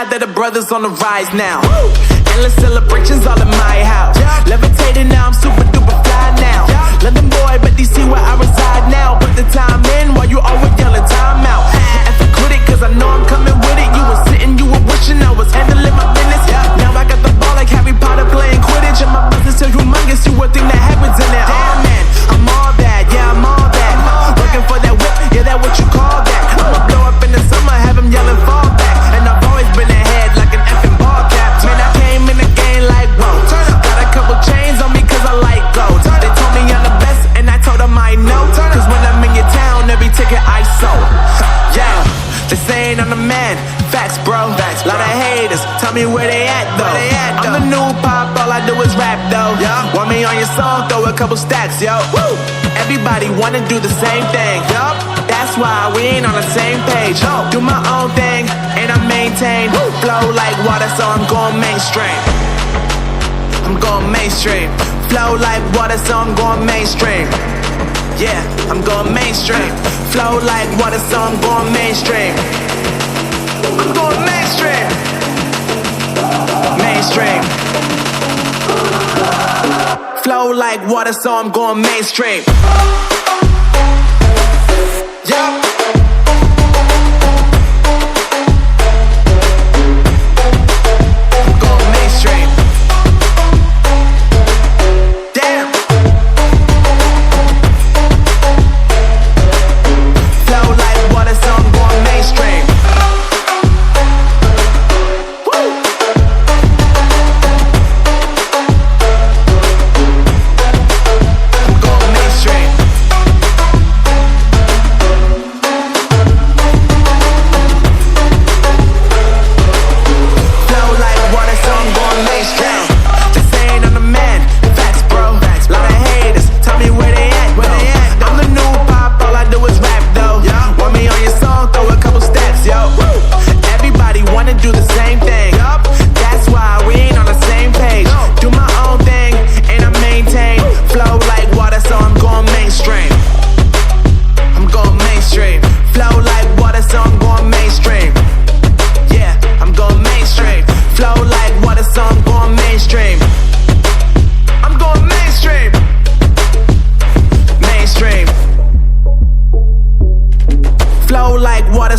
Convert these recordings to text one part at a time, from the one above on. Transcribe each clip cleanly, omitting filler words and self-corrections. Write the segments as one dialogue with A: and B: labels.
A: glad that the brothers on the rise now. Endless celebrations all in my house. Levitating now, I'm super duper fly now. London boy, but they see where I reside now. Put the time in while you always yelling time out. And for quit it, cause I know I'm coming with it. You were sitting, you were wishing I was handling my business. Now I got the ball like Harry Potter playing Quidditch. And my business so humongous, you would think that happens in there. Damn man, I'm all that, yeah I'm all that. Working for that whip, yeah that what you call that. I'ma blow up in the summer, have them yelling fall back. And I've always been ahead like an effing ball cap. Man, I came in the game like whoa. Got a couple chains on me cause I like gold. They told me I'm the best and I told them I know. Cause when I'm in your town, every ticket I sold. Yeah, they saying I'm the man. Facts bro, lot of haters, tell me where they at though. I'm the new pop, all I do is rap though. Want me on your song, throw a couple stacks, yo. Woo! Everybody wanna do the same thing, yup. That's why we ain't on the same page. Do my own thing, and I maintain. Flow like water, so I'm going mainstream. I'm going mainstream. Flow like water, so I'm going mainstream. Yeah, I'm going mainstream. Flow like water, so I'm going mainstream. I'm going mainstream. Mainstream. Flow like water, so I'm going mainstream. Yup. I'm going mainstream. Damn. Flow like water, so I'm going mainstream.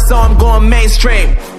A: So I'm going mainstream.